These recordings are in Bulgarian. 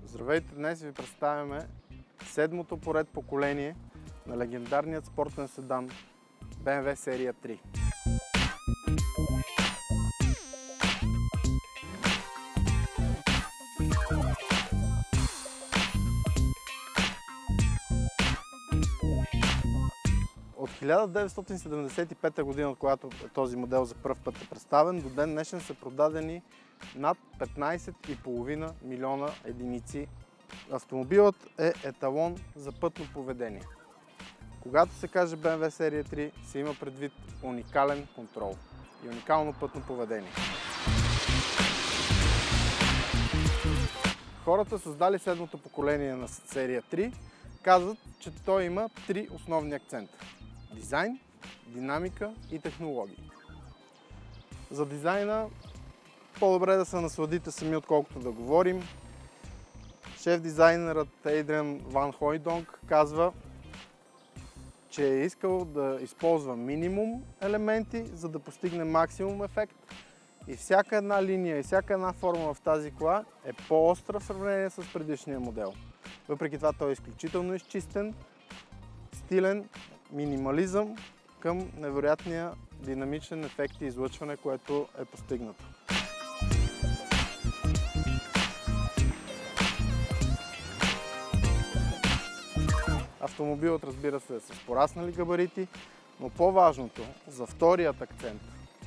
Здравейте! Днес ви представяме седмото поред поколение на легендарният спортен седан BMW серия 3. От 1975 година, от когато този модел за пръв път е представен, до ден днешен са продадени над 15,5 милиона единици. Автомобилът е еталон за пътно поведение. Когато се каже BMW серия 3, се има предвид уникален контрол и уникално пътно поведение. Хората, създали седмото поколение на серия 3, казват, че той има три основни акцента: дизайн, динамика и технологии. За дизайна по-добре да се насладите сами, отколкото да говорим. Шеф-дизайнерът Adrian Van Hooydonk казва, че е искал да използва минимум елементи, за да постигне максимум ефект. И всяка една линия и всяка една форма в тази кола е по-остра в сравнение с предишния модел. Въпреки това той е изключително изчистен, стилен, минимализъм към невероятния динамичен ефект и излъчване, което е постигнато. Автомобилът, разбира се, е с пораснали габарити, но по-важното за вторият акцент,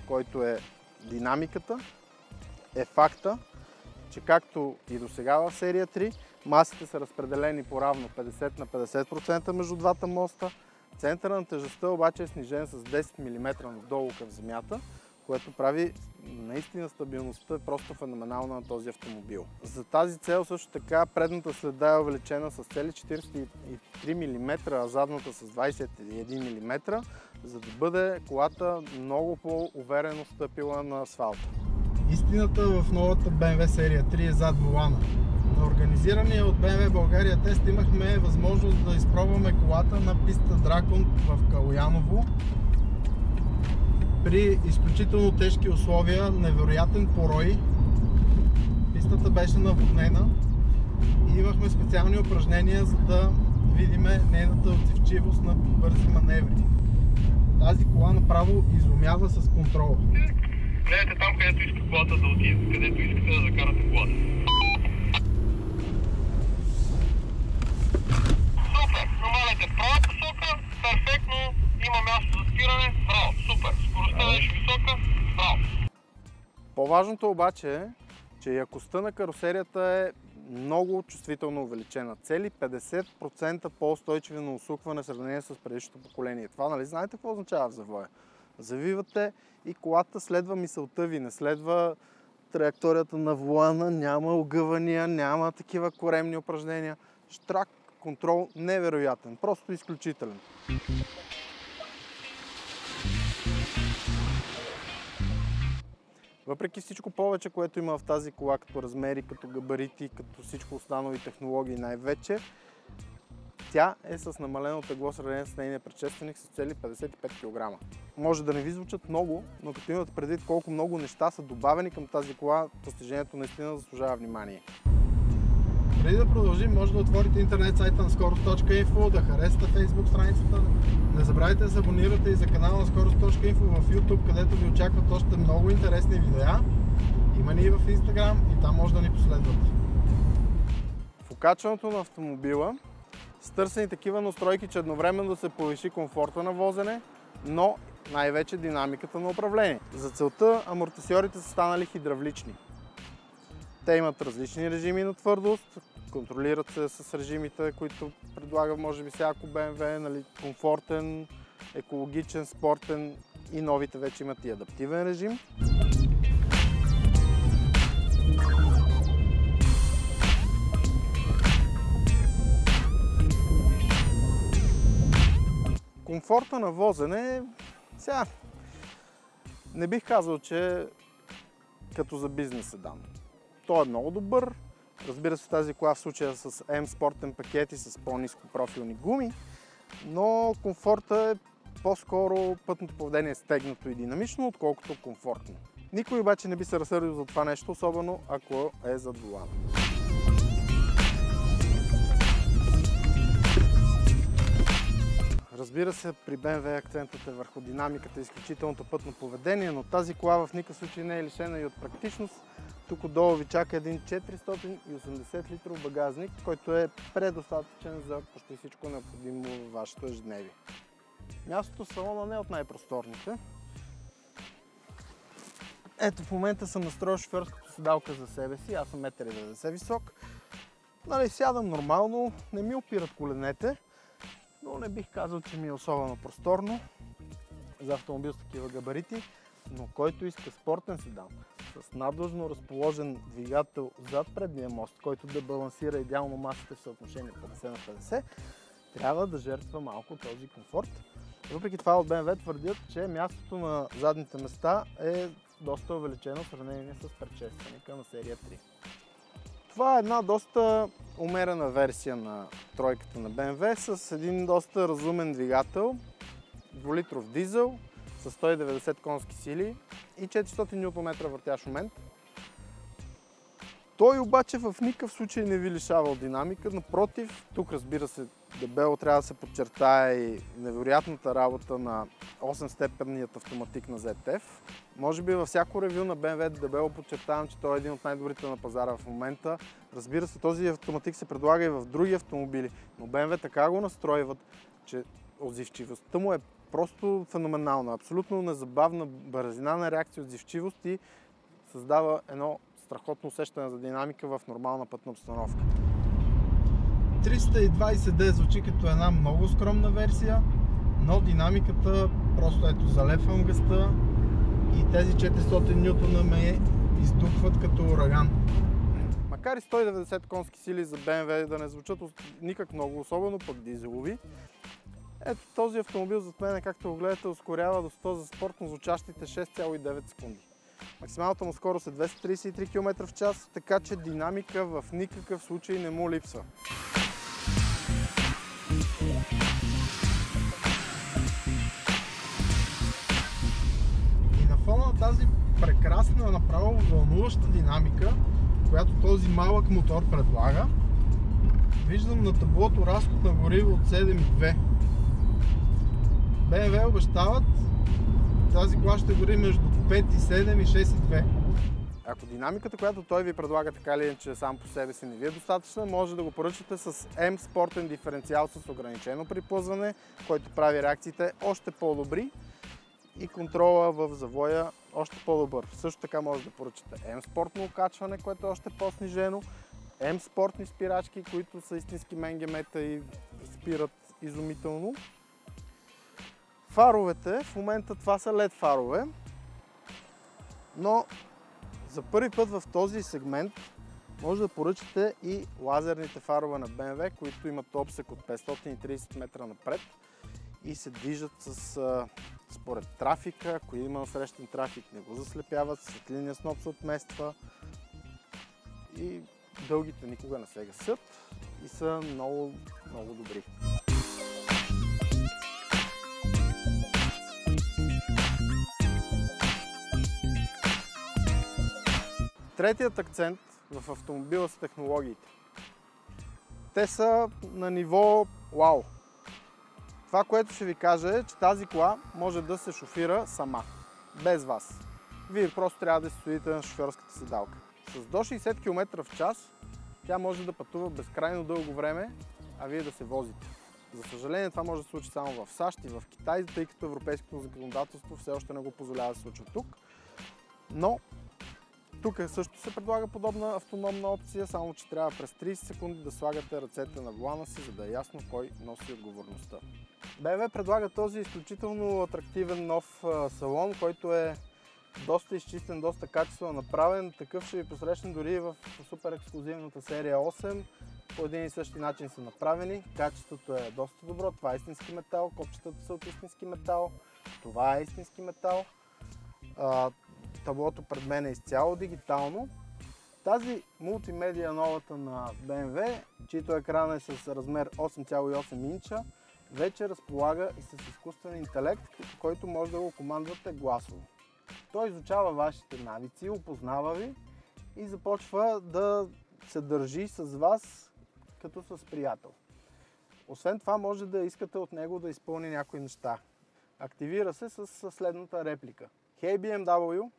който е динамиката, е факта, че както и до сега в серия 3, масите са разпределени поравно 50 на 50% между двата моста. Центърът на тежестта обаче е снижен с 10 мм надолу към земята, което прави наистина стабилността просто феноменална на този автомобил. За тази цел също така предната следа е увеличена с цели 43 мм, а задната с 21 мм, за да бъде колата много по-уверено стъпила на асфалта. Истината в новата BMW серия 3 е зад волана. На организирания от BMW България тест имахме възможност да изпробваме колата на писта Дракон в Калояново. При изключително тежки условия, невероятен порой, пистата беше наводнена и имахме специални упражнения, за да видим нейната отзивчивост на бързи маневри. Тази кола направо изумява с контрола. Гледайте там, където иска колата да отиде, където искате да закарате колата. Супер! Намаляйте в права посока, перфектно, има място за спиране, браво, супер! Скоростта беше висока, браво! По-важното обаче е, че якостта на карусерията е много чувствително увеличена. Цели 50% по-устойчиви на усукване в сравнение с предишното поколение. Това, нали знаете какво означава в завоя? Завивате и колата следва мисълта ви, не следва траекторията на волана, няма огъвания, няма такива коремни упражнения. Штрак, контрол невероятен, просто изключителен. Въпреки всичко повече, което има в тази кола, като размери, като габарити, като всичко останало и технологии най-вече, тя е с намалено тегло в сравнение с нейния предшественик с цели 55 кг. Може да не ви звучат много, но като имате предвид колко много неща са добавени към тази кола, постижението наистина заслужава внимание. Преди да продължим, може да отворите интернет сайта на скорост.info, да харесате Facebook страницата. Не забравяйте да се абонирате и за канала на скорост.info в YouTube, където ви очакват още много интересни видеа. Има ни и в Instagram и там може да ни последвате. В окачването на автомобила са търсени такива настройки, че едновременно да се повиши комфорта на возене, но най-вече динамиката на управление. За целта амортисьорите са станали хидравлични. Те имат различни режими на твърдост, контролират се с режимите, които предлага може би всяко BMW, нали, комфортен, екологичен, спортен и новите вече имат и адаптивен режим. Комфорта на возене, сега не бих казал, че като за бизнес седан. Той е много добър, Разбира се, тази кола в случая с M спортен пакет и с по-ниско профилни гуми, но комфорта е по-скоро пътното поведение е стегнато и динамично, отколкото комфортно. Никой обаче не би се разсърдил за това нещо, особено ако е зад волана. Разбира се, при BMW акцентът е върху динамиката и изключителното пътно поведение, но тази кола в никакъв случай не е лишена и от практичност. Тук отдолу ви чака един 480 литров багажник, който е предостатъчен за почти всичко необходимо в вашето ежедневие. Мястото в салона не е от най-просторните. Ето в момента съм настроил шофьорската седалка за себе си, аз съм 1,90 м висок. Сядам нормално, не ми опират коленете, но не бих казал, че ми е особено просторно за автомобил с такива габарити, но който иска спортен седан с надлъжно разположен двигател зад предния мост, който да балансира идеално масите в съотношение 50/50, трябва да жертва малко този комфорт. Въпреки това от BMW твърдят, че мястото на задните места е доста увеличено в сравнение с предшественика на серия 3. Това е една доста умерена версия на тройката на BMW с един доста разумен двигател, 2-литров дизел с 190 конски сили и 400 Нм въртящ момент. Той обаче в никакъв случай не ви лишава от динамика, напротив, тук разбира се дебело трябва да се подчертае и невероятната работа на 8-степенният автоматик на ZF. Може би във всяко ревю на BMW дебело подчертавам, че той е един от най-добрите на пазара в момента. Разбира се, този автоматик се предлага и в други автомобили, но BMW така го настройват, че отзивчивостта му е просто феноменална. Абсолютно незабавна бързина на реакция, отзивчивост и създава едно страхотно усещане за динамика в нормална пътна обстановка. 320D звучи като една много скромна версия, но динамиката просто ето залепвам гъста и тези 400 нютона ме издухват като ураган. Макар и 190 конски сили за BMW да не звучат никак много, особено пък дизелови, ето този автомобил зад мен, както го гледате, ускорява до 100 за спортно звучащите 6,9 секунди. Максималната му скорост е 233 км в час, така че динамика в никакъв случай не му липсва. И на фона на тази прекрасна, направо вълнуваща динамика, която този малък мотор предлага, виждам на таблото разход на гориво от 7,2. BMW обещават, тази кола ще гори между 5,7 и 6,2. Ако динамиката, която той ви предлага така или иначе сам по себе си не ви е достатъчна, може да го поръчате с M спортен диференциал с ограничено приплъзване, който прави реакциите още по-добри и контрола в завоя още по-добър. Също така може да поръчате M спортно окачване, което е още по-снижено, M спортни спирачки, които са истински менгемета и спират изумително. Фаровете, в момента това са LED фарове, но за първи път в този сегмент може да поръчате и лазерните фарове на BMW, които имат обсек от 530 метра напред и се движат според трафика. Ако има насрещен трафик, не го заслепяват, светлинният сноп се отмества и дългите никога не се гасят и са много, много добри. Третият акцент в автомобила са технологиите. Те са на ниво вау. Това, което ще ви кажа е, че тази кола може да се шофира сама, без вас. Вие просто трябва да си стоите на шофьорската седалка. С до 60 км в час тя може да пътува безкрайно дълго време, а вие да се возите. За съжаление, това може да се случи само в САЩ и в Китай, тъй като европейското законодателство все още не го позволява да се случва тук. Но тук също се предлага подобна автономна опция, само че трябва през 30 секунди да слагате ръцете на волана си, за да е ясно кой носи отговорността. BMW предлага този изключително атрактивен нов салон, който е доста изчистен, доста качествено направен. Такъв ще ви посрещне дори в супер ексклюзивната серия 8. По един и същи начин са направени. Качеството е доста добро. Това е истински метал, копчетата са от истински метал. Това е истински метал. Таблото пред мен е изцяло дигитално Тази мултимедия новата на BMW, чието екран е с размер 8,8 инча, вече разполага и с изкуствен интелект, който може да го командвате гласово. Той изучава вашите навици, опознава ви и започва да се държи с вас като с приятел. Освен това, може да искате от него да изпълни някои неща. Активира се с следната реплика. Hey BMW.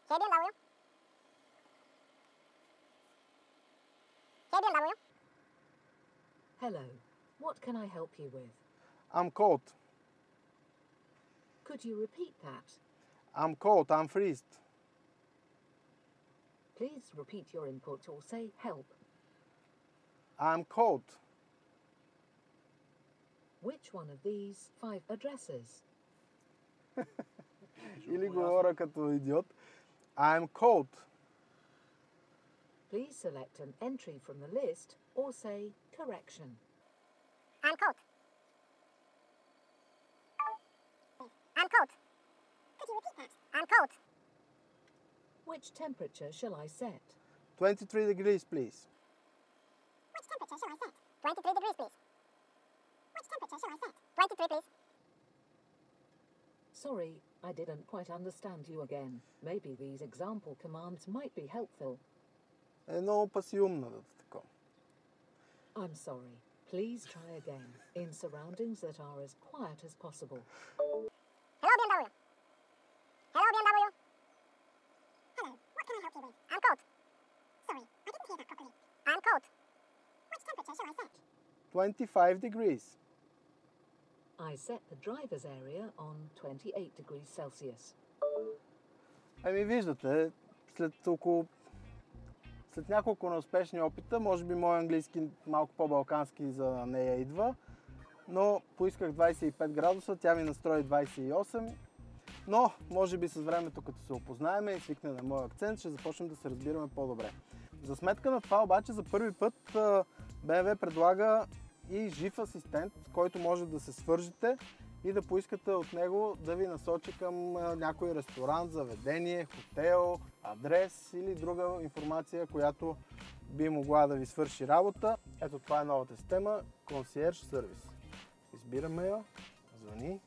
Hey BMW. Hey BMW. Hello. What can I help you with? I'm cold. Could you repeat that? I'm cold. I'm freezed. Please repeat your input or say help. I'm cold. Which one of these 5 addresses? Или говоря като идиот. I'm cold. Please select an entry from the list or say correction. I'm cold. I'm cold. Could you repeat that? I'm cold. Which temperature shall I set? 23 degrees, please. Which temperature shall I set? 23 degrees, please. Which temperature shall I set? 23, please. Sorry, I didn't quite understand you again. Maybe these example commands might be helpful. Е много пасиумна да такова. I'm sorry. Please try again in surroundings that are as quiet as possible. Hello, BMW. Hello, BMW. Hello, what can I help you with? I'm cold. Sorry, I didn't hear that properly. I'm cold. Which temperature shall I set? 25 degrees. I set the driver's area on 28 degrees Celsius. Ами виждате, след няколко неуспешни опита, може би мой английски малко по-балкански за нея идва, но поисках 25 градуса, тя ми настрои 28, но може би с времето, като се опознаем и свикне на моя акцент, ще започнем да се разбираме по-добре. За сметка на това обаче за първи път BMW предлага и жив асистент, с който може да се свържете и да поискате от него да ви насочи към някой ресторант, заведение, хотел, адрес или друга информация, която би могла да ви свърши работа. Ето това е новата система Concierge Service. Избираме я, звъни.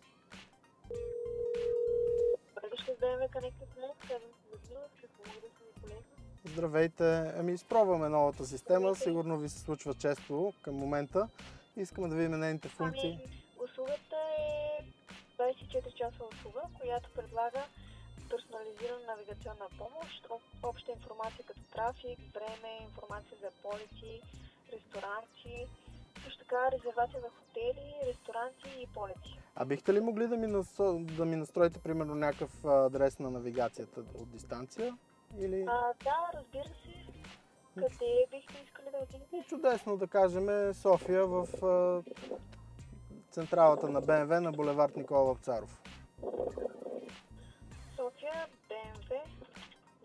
Здравейте! Ами изпробваме новата система, сигурно ви се случва често към момента. Искаме да видим нейните функции. Услугата е 24-часова услуга, която предлага персонализирана навигационна помощ, обща информация като трафик, време, информация за полети, ресторанти, също така резервация за хотели, ресторанти и полети. А бихте ли могли да ми настроите примерно някакъв адрес на навигацията от дистанция? Или... Да, разбира се. Къде бихте искали да отидете? Чудесно, да кажем София в централата на BMW на булевард Никола Вапцаров. София, BMW,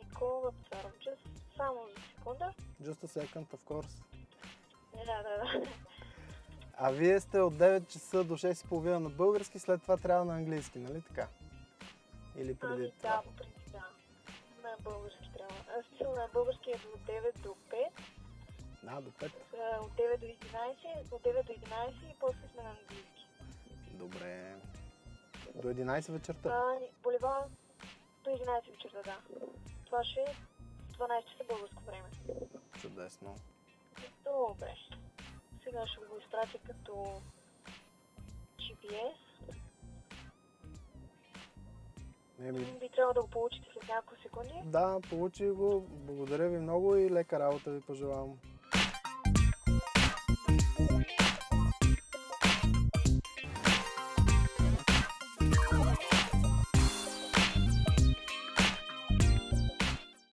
Никола Вапцаров. Само за секунда. Just a second, of course. Да. А вие сте от 9 часа до 6:30 на български, след това трябва на английски, нали така? Или преди това? Да, по принцип да. На български трябва. Смисъл на български е до 9 до 5. Да, до 5. От 9 до 11, от 9 до 11 и после сме на английски. Добре. До 11 вечерта? Болева до 11 вечерта, да. Това ще е 12 часа българско време. Чудесно. Добре. Сега ще го изпратя като GPS. Би трябвало да го получите след няколко секунди. Да, получих го. Благодаря ви много и лека работа ви пожелавам.